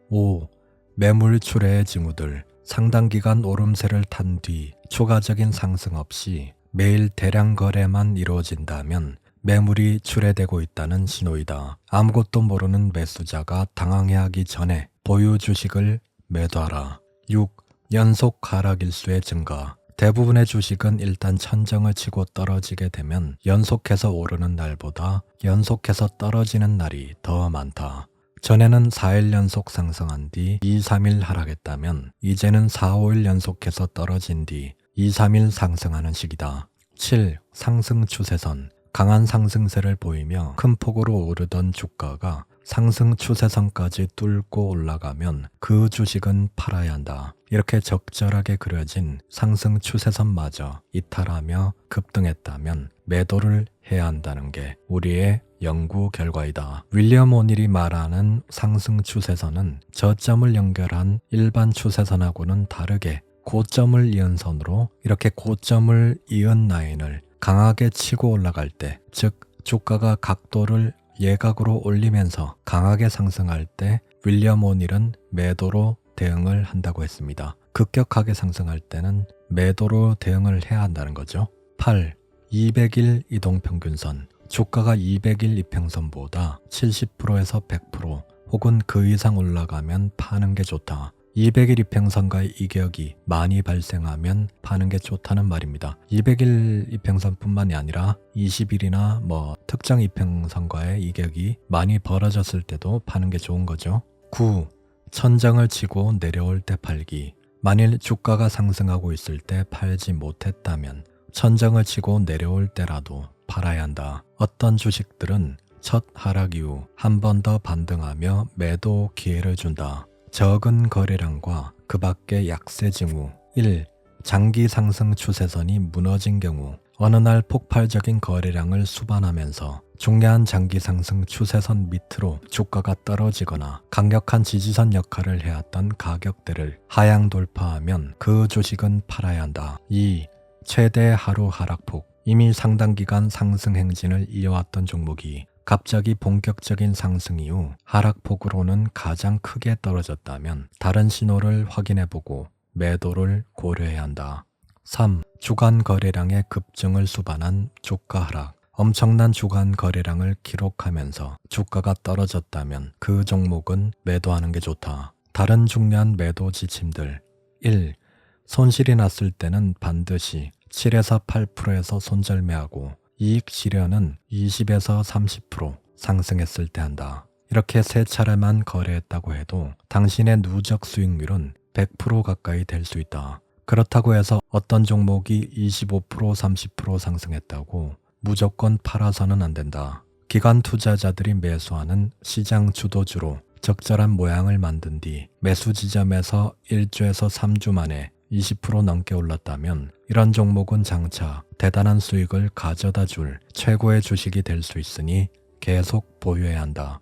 Speaker 1: 5. 매물 출회의 징후들. 상당 기간 오름세를 탄 뒤 추가적인 상승 없이 매일 대량 거래만 이루어진다면 매물이 출회되고 있다는 신호이다. 아무것도 모르는 매수자가 당황해하기 전에 보유 주식을 매도하라. 6. 연속 하락 일수의 증가. 대부분의 주식은 일단 천정을 치고 떨어지게 되면 연속해서 오르는 날보다 연속해서 떨어지는 날이 더 많다. 전에는 4일 연속 상승한 뒤 2, 3일 하락했다면 이제는 4, 5일 연속해서 떨어진 뒤 2, 3일 상승하는 시기다. 7. 상승 추세선. 강한 상승세를 보이며 큰 폭으로 오르던 주가가 상승 추세선까지 뚫고 올라가면 그 주식은 팔아야 한다. 이렇게 적절하게 그려진 상승 추세선마저 이탈하며 급등했다면 매도를 해야 한다는 게 우리의 연구 결과이다. 윌리엄 오닐이 말하는 상승 추세선은 저점을 연결한 일반 추세선하고는 다르게 고점을 이은 선으로 이렇게 고점을 이은 라인을 강하게 치고 올라갈 때, 즉 주가가 각도를 예각으로 올리면서 강하게 상승할 때 윌리엄 오닐은 매도로 대응을 한다고 했습니다. 급격하게 상승할 때는 매도로 대응을 해야 한다는 거죠. 8. 200일 이동평균선. 주가가 200일 이평선보다 70%에서 100% 혹은 그 이상 올라가면 파는 게 좋다. 200일 이평선과의 이격이 많이 발생하면 파는 게 좋다는 말입니다. 200일 이평선뿐만이 아니라 20일이나 특정 이평선과의 이격이 많이 벌어졌을 때도 파는 게 좋은 거죠. 9. 천정을 치고 내려올 때 팔기. 만일 주가가 상승하고 있을 때 팔지 못했다면 천정을 치고 내려올 때라도 팔아야 한다. 어떤 주식들은 첫 하락 이후 한 번 더 반등하며 매도 기회를 준다. 적은 거래량과 그 밖의 약세 징후. 1. 장기 상승 추세선이 무너진 경우 어느 날 폭발적인 거래량을 수반하면서 중요한 장기 상승 추세선 밑으로 주가가 떨어지거나 강력한 지지선 역할을 해왔던 가격대를 하향 돌파하면 그 주식은 팔아야 한다. 2. 최대 하루 하락폭. 이미 상당 기간 상승 행진을 이어왔던 종목이 갑자기 본격적인 상승 이후 하락폭으로는 가장 크게 떨어졌다면 다른 신호를 확인해보고 매도를 고려해야 한다. 3. 주간 거래량의 급증을 수반한 주가 하락. 엄청난 주간 거래량을 기록하면서 주가가 떨어졌다면 그 종목은 매도하는 게 좋다. 다른 중요한 매도 지침들. 1. 손실이 났을 때는 반드시 7에서 8%에서 손절매하고 이익 실현은 20에서 30% 상승했을 때 한다. 이렇게 세 차례만 거래했다고 해도 당신의 누적 수익률은 100% 가까이 될 수 있다. 그렇다고 해서 어떤 종목이 25%, 30% 상승했다고 무조건 팔아서는 안 된다. 기관 투자자들이 매수하는 시장 주도주로 적절한 모양을 만든 뒤 매수 지점에서 1주에서 3주 만에 20% 넘게 올랐다면 이런 종목은 장차 대단한 수익을 가져다 줄 최고의 주식이 될 수 있으니 계속 보유해야 한다.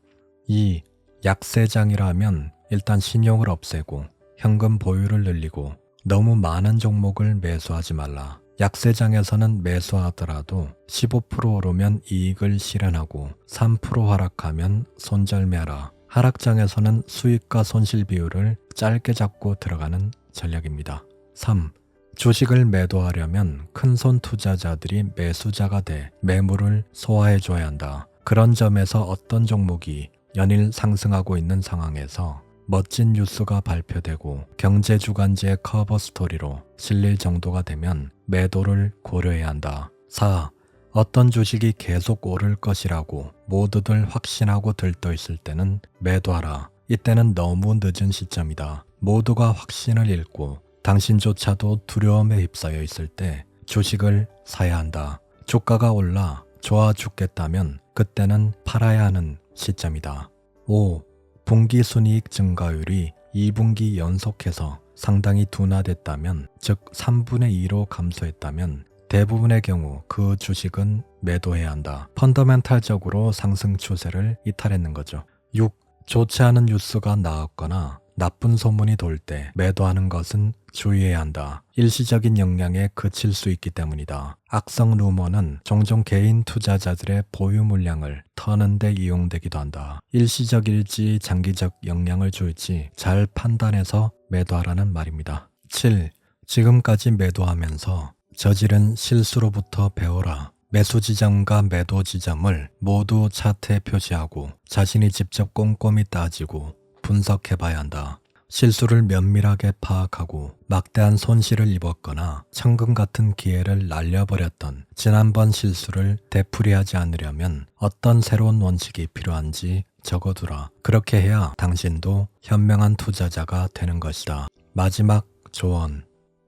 Speaker 1: 2. 약세장이라면 일단 신용을 없애고 현금 보유를 늘리고 너무 많은 종목을 매수하지 말라. 약세장에서는 매수하더라도 15% 오르면 이익을 실현하고 3% 하락하면 손절매하라. 하락장에서는 수익과 손실 비율을 짧게 잡고 들어가는 전략입니다. 3. 주식을 매도하려면 큰손 투자자들이 매수자가 돼 매물을 소화해줘야 한다. 그런 점에서 어떤 종목이 연일 상승하고 있는 상황에서 멋진 뉴스가 발표되고 경제주간지의 커버 스토리로 실릴 정도가 되면 매도를 고려해야 한다. 4. 어떤 주식이 계속 오를 것이라고 모두들 확신하고 들떠있을 때는 매도하라. 이때는 너무 늦은 시점이다. 모두가 확신을 잃고 당신조차도 두려움에 휩싸여 있을 때 주식을 사야 한다. 주가가 올라 좋아 죽겠다면 그때는 팔아야 하는 시점이다. 5. 분기 순이익 증가율이 2분기 연속해서 상당히 둔화됐다면, 즉 3분의 2로 감소했다면 대부분의 경우 그 주식은 매도해야 한다. 펀더멘탈적으로 상승 추세를 이탈했는 거죠. 6. 좋지 않은 뉴스가 나왔거나 나쁜 소문이 돌 때 매도하는 것은 주의해야 한다. 일시적인 영향에 그칠 수 있기 때문이다. 악성 루머는 종종 개인 투자자들의 보유 물량을 터는 데 이용되기도 한다. 일시적일지 장기적 영향을 줄지 잘 판단해서 매도하라는 말입니다. 7. 지금까지 매도하면서 저지른 실수로부터 배워라. 매수 지점과 매도 지점을 모두 차트에 표시하고 자신이 직접 꼼꼼히 따지고 분석해봐야 한다. 실수를 면밀하게 파악하고 막대한 손실을 입었거나 천금 같은 기회를 날려버렸던 지난번 실수를 되풀이하지 않으려면 어떤 새로운 원칙이 필요한지 적어두라. 그렇게 해야 당신도 현명한 투자자가 되는 것이다. 마지막 조언.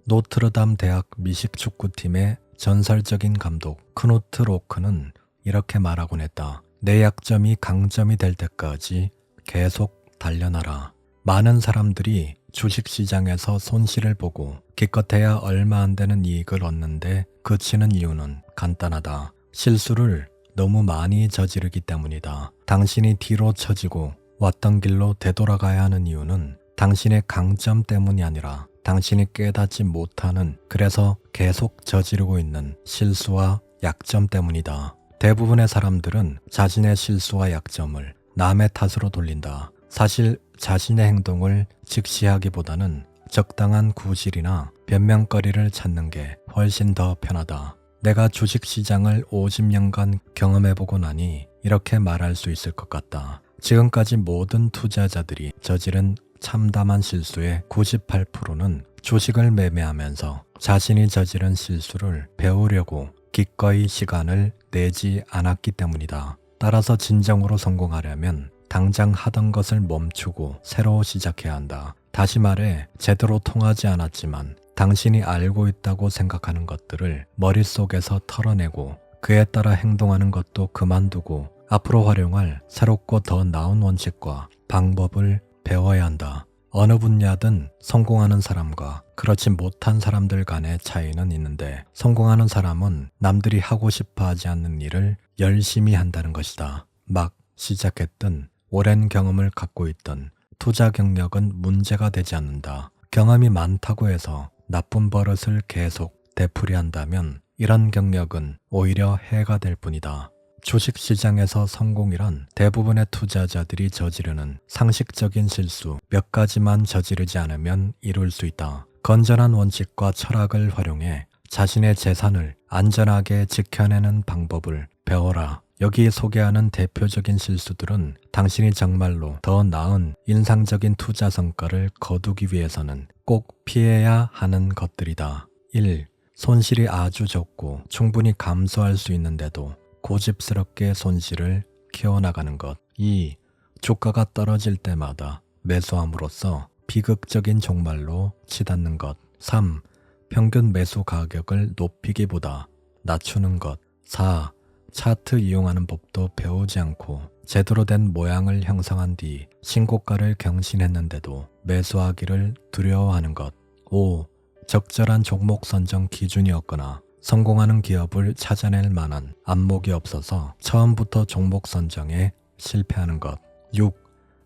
Speaker 1: 노트르담 대학 미식축구팀의 전설적인 감독 크누트 로크는 이렇게 말하곤 했다. 내 약점이 강점이 될 때까지 계속 단련하라. 많은 사람들이 주식시장에서 손실을 보고 기껏해야 얼마 안 되는 이익을 얻는데 그치는 이유는 간단하다. 실수를 너무 많이 저지르기 때문이다. 당신이 뒤로 처지고 왔던 길로 되돌아가야 하는 이유는 당신의 강점 때문이 아니라 당신이 깨닫지 못하는, 그래서 계속 저지르고 있는 실수와 약점 때문이다. 대부분의 사람들은 자신의 실수와 약점을 남의 탓으로 돌린다. 사실 자신의 행동을 직시하기보다는 적당한 구실이나 변명거리를 찾는 게 훨씬 더 편하다. 내가 주식시장을 50년간 경험해보고 나니 이렇게 말할 수 있을 것 같다. 지금까지 모든 투자자들이 저지른 참담한 실수의 98%는 주식을 매매하면서 자신이 저지른 실수를 배우려고 기꺼이 시간을 내지 않았기 때문이다. 따라서 진정으로 성공하려면 당장 하던 것을 멈추고 새로 시작해야 한다. 다시 말해, 제대로 통하지 않았지만 당신이 알고 있다고 생각하는 것들을 머릿속에서 털어내고 그에 따라 행동하는 것도 그만두고 앞으로 활용할 새롭고 더 나은 원칙과 방법을 배워야 한다. 어느 분야든 성공하는 사람과 그렇지 못한 사람들 간의 차이는 있는데, 성공하는 사람은 남들이 하고 싶어 하지 않는 일을 열심히 한다는 것이다. 막 시작했든 오랜 경험을 갖고 있던 투자 경력은 문제가 되지 않는다. 경험이 많다고 해서 나쁜 버릇을 계속 되풀이한다면 이런 경력은 오히려 해가 될 뿐이다. 주식시장에서 성공이란 대부분의 투자자들이 저지르는 상식적인 실수 몇 가지만 저지르지 않으면 이룰 수 있다. 건전한 원칙과 철학을 활용해 자신의 재산을 안전하게 지켜내는 방법을 배워라. 여기 소개하는 대표적인 실수들은 당신이 정말로 더 나은 인상적인 투자 성과를 거두기 위해서는 꼭 피해야 하는 것들이다. 1. 손실이 아주 적고 충분히 감소할 수 있는데도 고집스럽게 손실을 키워나가는 것. 2. 주가가 떨어질 때마다 매수함으로써 비극적인 종말로 치닫는 것. 3. 평균 매수 가격을 높이기보다 낮추는 것. 4. 차트 이용하는 법도 배우지 않고 제대로 된 모양을 형성한 뒤 신고가를 경신했는데도 매수하기를 두려워하는 것. 5. 적절한 종목 선정 기준이 없거나 성공하는 기업을 찾아낼 만한 안목이 없어서 처음부터 종목 선정에 실패하는 것. 6.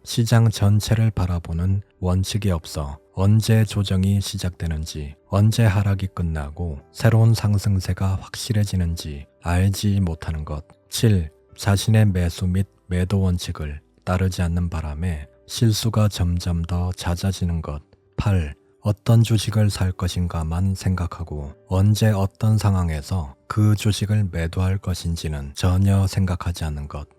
Speaker 1: 시장 전체를 바라보는 원칙이 없어 언제 조정이 시작되는지, 언제 하락이 끝나고 새로운 상승세가 확실해지는지 알지 못하는 것. 7. 자신의 매수 및 매도 원칙을 따르지 않는 바람에 실수가 점점 더 잦아지는 것. 8. 어떤 주식을 살 것인가만 생각하고 언제 어떤 상황에서 그 주식을 매도할 것인지는 전혀 생각하지 않는 것.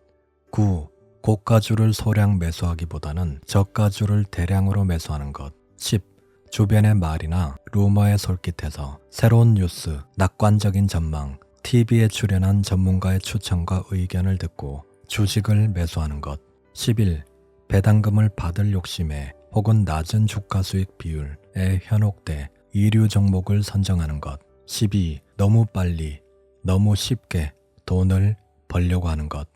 Speaker 1: 9. 고가주를 소량 매수하기보다는 저가주를 대량으로 매수하는 것. 10. 주변의 말이나 루머에 솔깃해서 새로운 뉴스, 낙관적인 전망, TV에 출연한 전문가의 추천과 의견을 듣고 주식을 매수하는 것. 11. 배당금을 받을 욕심에 혹은 낮은 주가 수익 비율에 현혹돼 이류 종목을 선정하는 것. 12. 너무 빨리, 너무 쉽게 돈을 벌려고 하는 것.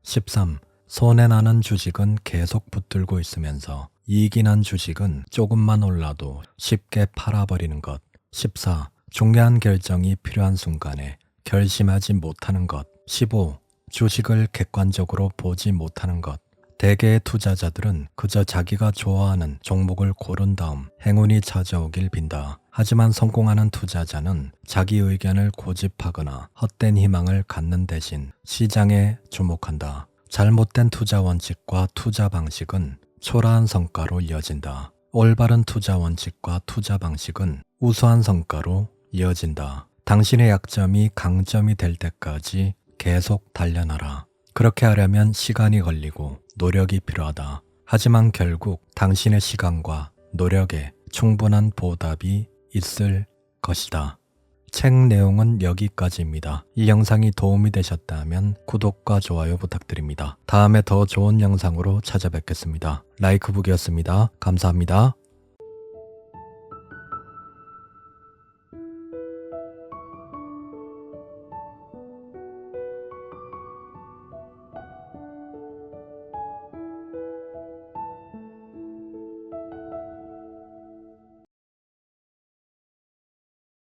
Speaker 1: 13. 손해나는 주식은 계속 붙들고 있으면서 이익이 난 주식은 조금만 올라도 쉽게 팔아버리는 것. 14. 중요한 결정이 필요한 순간에 결심하지 못하는 것. 15. 주식을 객관적으로 보지 못하는 것. 대개의 투자자들은 그저 자기가 좋아하는 종목을 고른 다음 행운이 찾아오길 빈다. 하지만 성공하는 투자자는 자기 의견을 고집하거나 헛된 희망을 갖는 대신 시장에 주목한다. 잘못된 투자 원칙과 투자 방식은 초라한 성과로 이어진다. 올바른 투자 원칙과 투자 방식은 우수한 성과로 이어진다. 당신의 약점이 강점이 될 때까지 계속 단련하라. 그렇게 하려면 시간이 걸리고 노력이 필요하다. 하지만 결국 당신의 시간과 노력에 충분한 보답이 있을 것이다. 책 내용은 여기까지입니다. 이 영상이 도움이 되셨다면 구독과 좋아요 부탁드립니다. 다음에 더 좋은 영상으로 찾아뵙겠습니다. 라이크북이었습니다. 감사합니다.